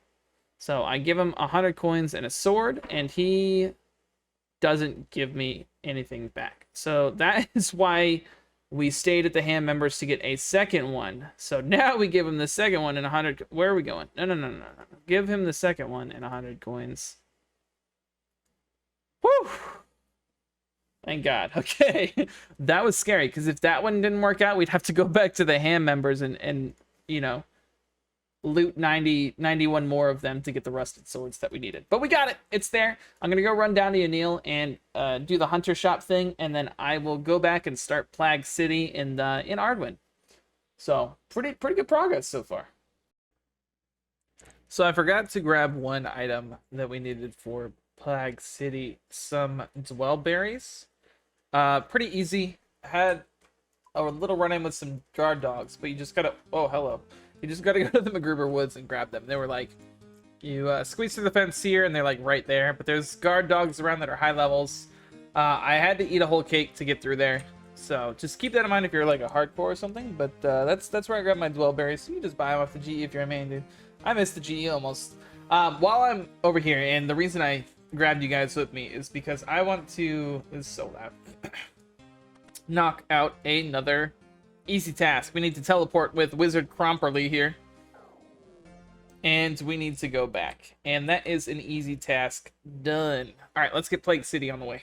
So I give him 100 coins and a sword, and he doesn't give me anything back. So that is why We stayed at the hand members to get a second one. So now we give him the second one and 100. Where are we going? No, no, no, no, no. Give him the second one and 100 coins. Woo! Thank God. Okay. That was scary, because if that one didn't work out, we'd have to go back to the hand members and you know, loot 91 more of them to get the rusted swords that we needed. But we got it. It's there. I'm going to go run down to Anil and do the hunter shop thing, and then I will go back and start Plague City in Ardougne. So, pretty good progress so far. So I forgot to grab one item that we needed for Plague City, some dwell berries. Pretty easy. Had a little run-in with some guard dogs, but you just gotta... Oh, hello. You just gotta go to the MacGruber Woods and grab them. They were like... You squeeze through the fence here, and they're like right there. But there's guard dogs around that are high levels. I had to eat a whole cake to get through there. So just keep that in mind if you're like a hardcore or something. But that's where I grabbed my dwell berries. So you just buy them off the GE if you're a main dude. I missed the GE almost. While I'm over here, and the reason I grabbed you guys with me is because I want to... This is so loud. Knock out another easy task. We need to teleport with Wizard Cromperly here. And we need to go back. And that is an easy task done. Alright, let's get Plague City on the way.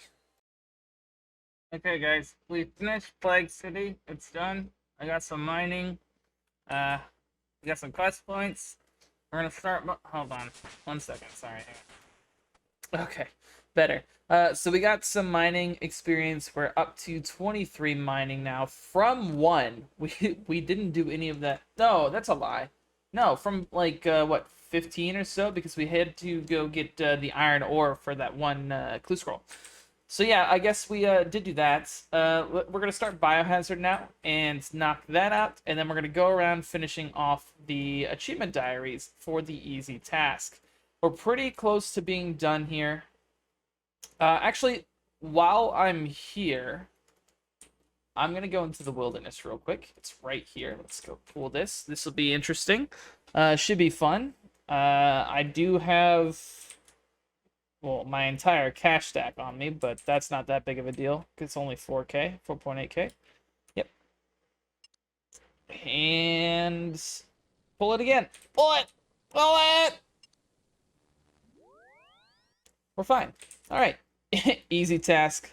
Okay, guys. We finished Plague City. It's done. I got some mining. We got some quest points. We're gonna start... Hold on. 1 second. Sorry. Okay. Better. So we got some mining experience. We're up to 23 mining now from 1. We didn't do any of that. No, that's a lie. No, from like what, 15 or so, because we had to go get the iron ore for that one clue scroll. So yeah, I guess we did do that. We're gonna start Biohazard now and knock that out, and then we're gonna go around finishing off the achievement diaries for the easy task. We're pretty close to being done here. Actually, while I'm here, I'm going to go into the wilderness real quick. It's right here. Let's go pull this. This will be interesting. Should be fun. I do have, well, my entire cash stack on me, but that's not that big of a deal. It's only 4K, 4.8K. Yep. And pull it again. Pull it! Pull it! We're fine. All right. Easy task.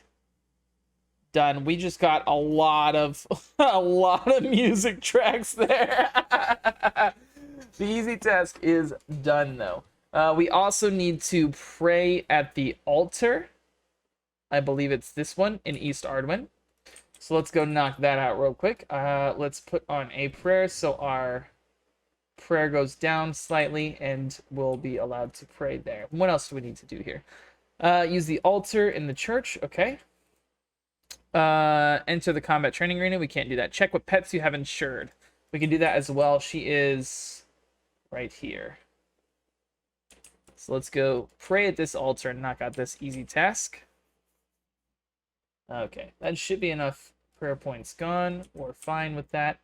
Done. We just got a lot of music tracks there. The easy task is done though. We also need to pray at the altar. I believe it's this one in East Ardougne. So let's go knock that out real quick. Let's put on a prayer so our prayer goes down slightly and we'll be allowed to pray there. What else do we need to do here? Use the altar in the church. Okay. Enter the combat training arena. We can't do that. Check what pets you have insured. We can do that as well. She is right here. So let's go pray at this altar and knock out this easy task. Okay, that should be enough prayer points gone. We're fine with that.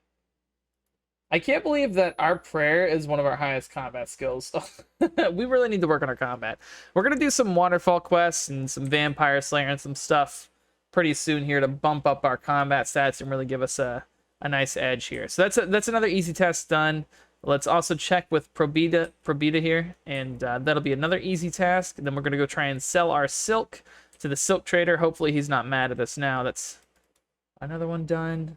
I can't believe that our prayer is one of our highest combat skills. We really need to work on our combat. We're going to do some waterfall quests and some vampire slayer and some stuff pretty soon here to bump up our combat stats and really give us a nice edge here. So that's another easy task done. Let's also check with Probita here, and that'll be another easy task. And then we're going to go try and sell our silk to the silk trader. Hopefully he's not mad at us now. That's another one done.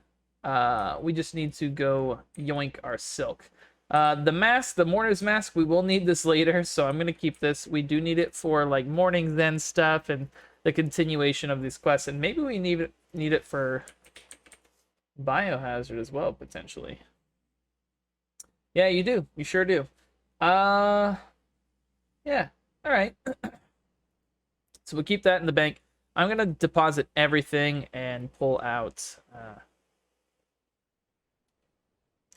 We just need to go yoink our silk. The mask, the mourner's mask, we will need this later, so I'm going to keep this. We do need it for like morning then stuff and the continuation of these quests, and maybe we need it for Biohazard as well, potentially. Yeah, you do. You sure do. Yeah. All right. So we'll keep that in the bank. I'm going to deposit everything and pull out...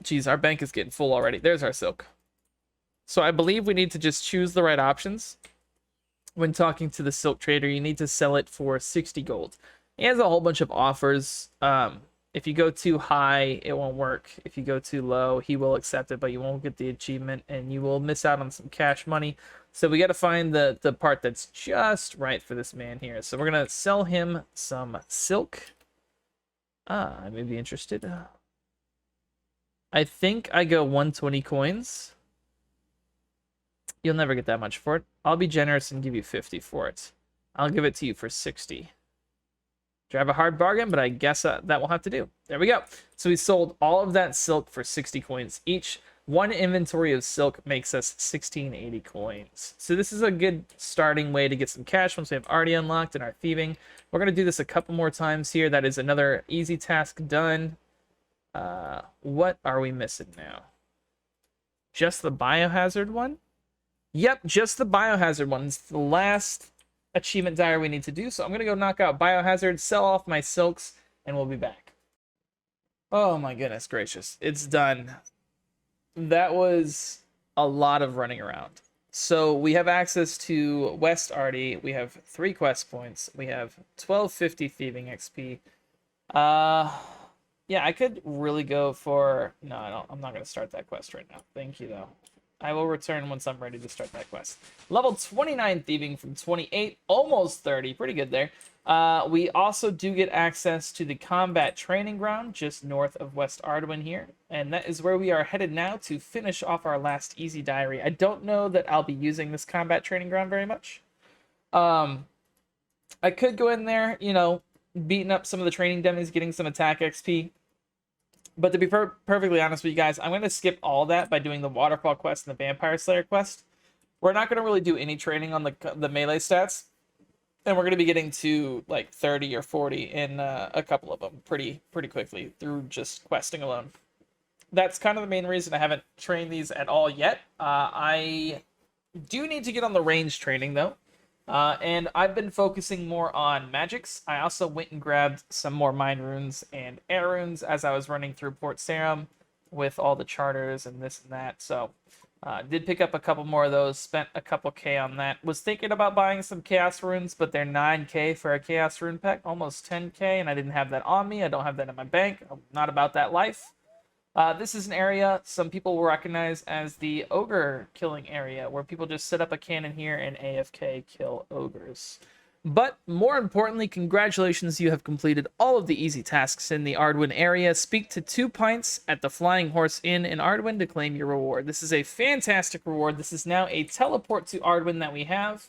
Geez, our bank is getting full already. There's our silk. So I believe we need to just choose the right options. When talking to the silk trader, you need to sell it for 60 gold. He has a whole bunch of offers. If you go too high, it won't work. If you go too low, he will accept it, but you won't get the achievement, and you will miss out on some cash money. So we got to find the part that's just right for this man here. So we're going to sell him some silk. I may be interested. I think I go 120 coins. You'll never get that much for it. I'll be generous and give you 50 for it. I'll give it to you for 60. Drive a hard bargain, but I guess that will have to do. There we go. So we sold all of that silk for 60 coins each. One inventory of silk makes us 1680 coins. So this is a good starting way to get some cash once we have already unlocked in our thieving. We're going to do this a couple more times here. That is another easy task done. What are we missing now? Just the biohazard one? Yep, just the biohazard one. It's the last achievement diary we need to do. So I'm going to go knock out biohazard, sell off my silks, and we'll be back. Oh my goodness gracious. It's done. That was a lot of running around. So we have access to West Ardy. We have 3 quest points. We have 1250 thieving XP. Yeah, I could really go for... No, I don't. I'm not going to start that quest right now. Thank you, though. I will return once I'm ready to start that quest. Level 29 thieving from 28, almost 30. Pretty good there. We also do get access to the combat training ground just north of West Ardougne here. And that is where we are headed now to finish off our last easy diary. I don't know that I'll be using this combat training ground very much. I could go in there, you know, beating up some of the training dummies, getting some attack XP. But to be perfectly honest with you guys, I'm going to skip all that by doing the Waterfall quest and the Vampire Slayer quest. We're not going to really do any training on the melee stats. And we're going to be getting to like 30 or 40 in a couple of them pretty quickly through just questing alone. That's kind of the main reason I haven't trained these at all yet. I do need to get on the range training though. And I've been focusing more on magics. I also went and grabbed some more mine runes and air runes as I was running through Port Sarum with all the charters and this and that. So did pick up a couple more of those, spent a couple K on that. Was thinking about buying some chaos runes, but they're 9K for a chaos rune pack, almost 10K, and I didn't have that on me. I don't have that in my bank. I'm not about that life. This is an area some people will recognize as the ogre killing area, where people just set up a cannon here and AFK kill ogres. But more importantly, congratulations, you have completed all of the easy tasks in the Ardougne area. Speak to 2 pints at the Flying Horse Inn in Ardougne to claim your reward. This is a fantastic reward. This is now a teleport to Ardougne that we have.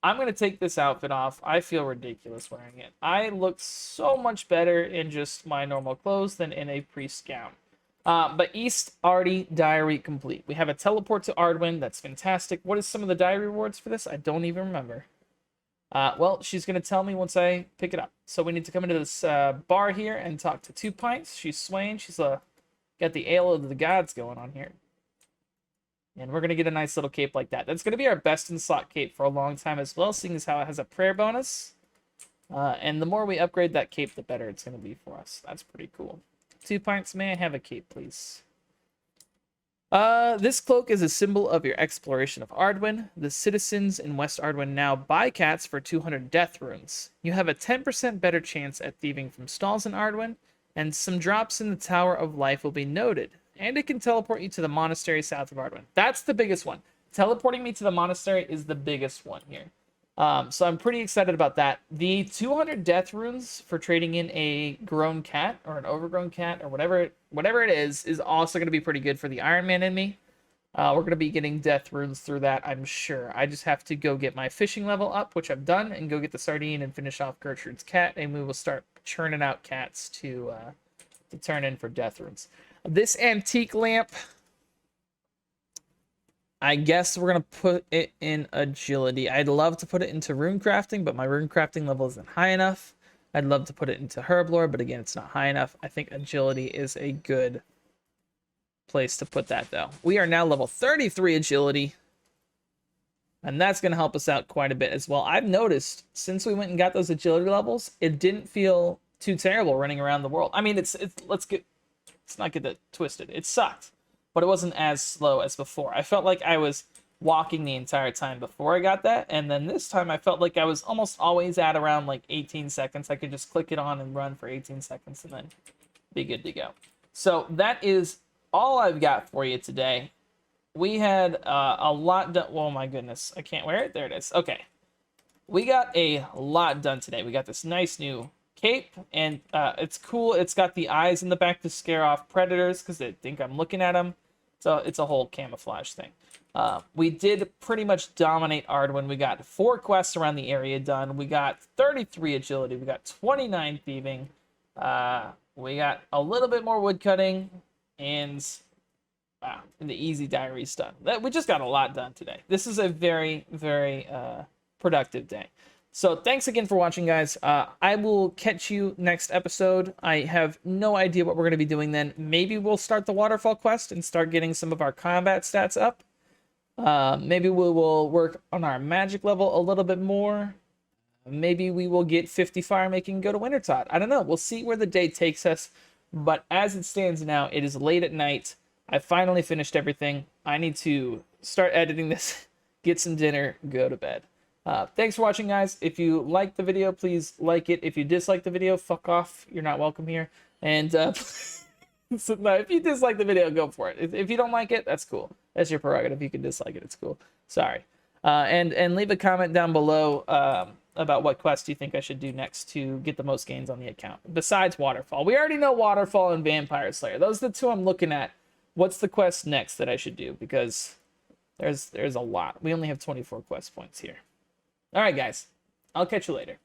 I'm going to take this outfit off. I feel ridiculous wearing it. I look so much better in just my normal clothes than in a priest gown. But East Ardy diary complete. We have a teleport to Ardougne. That's fantastic. What is some of the diary rewards for this? I don't even remember. Well, she's going to tell me once I pick it up. So we need to come into this bar here and talk to 2 pints. She's swaying. She's got the ale of the gods going on here. And we're going to get a nice little cape like that. That's going to be our best in slot cape for a long time as well, seeing as how it has a prayer bonus. And the more we upgrade that cape, the better it's going to be for us. That's pretty cool. 2 pints, may I have a cape, please? This cloak is a symbol of your exploration of Ardougne. The citizens in West Ardougne now buy cats for 200 death runes. You have a 10% better chance at thieving from stalls in Ardougne, and some drops in the Tower of Life will be noted. And it can teleport you to the monastery south of Ardougne. That's the biggest one. Teleporting me to the monastery is the biggest one here. So I'm pretty excited about that. The 200 death runes for trading in a grown cat or an overgrown cat or whatever it is also going to be pretty good for the Iron Man in me. We're going to be getting death runes through that, I'm sure. I just have to go get my fishing level up, which I've done, and go get the sardine and finish off Gertrude's cat, and we will start churning out cats to turn in for death runes. This antique lamp, I guess we're going to put it in agility. I'd love to put it into rune crafting, but my rune crafting level isn't high enough. I'd love to put it into herb lore, but again, it's not high enough. I think agility is a good place to put that, though. We are now level 33 agility, and that's going to help us out quite a bit as well. I've noticed since we went and got those agility levels, it didn't feel too terrible running around the world. I mean, let's not get that twisted. It sucked, but it wasn't as slow as before. I felt like I was walking the entire time before I got that, and then this time I felt like I was almost always at around like 18 seconds. I could just click it on and run for 18 seconds and then be good to go. So that is all I've got for you today. We had a lot done. Oh my goodness, I can't wear it. There it is. Okay, we got a lot done today. We got this nice new cape, and it's cool. It's got the eyes in the back to scare off predators because they think I'm looking at them. So it's a whole camouflage thing. We did pretty much dominate Ardougne. We got 4 quests around the area done. We got 33 agility. We got 29 thieving. We got a little bit more wood cutting, and wow, and the easy diaries done. We just got a lot done today. This is a very, very productive day. So thanks again for watching, guys. I will catch you next episode. I have no idea what we're going to be doing then. Maybe we'll start the waterfall quest and start getting some of our combat stats up. Maybe we will work on our magic level a little bit more. Maybe we will get 50 fire making and go to Wintertot. I don't know. We'll see where the day takes us. But as it stands now, it is late at night. I finally finished everything. I need to start editing this, get some dinner, go to bed. Thanks for watching, guys. If you liked the video, please like it. If you dislike the video, fuck off. You're not welcome here. And so, no, if you dislike the video, go for it. If you don't like it, that's cool. That's your prerogative. You can dislike it. It's cool. Sorry. And leave a comment down below about what quest you think I should do next to get the most gains on the account. Besides Waterfall. We already know Waterfall and Vampire Slayer. Those are the 2 I'm looking at. What's the quest next that I should do? Because there's a lot. We only have 24 quest points here. All right, guys. I'll catch you later.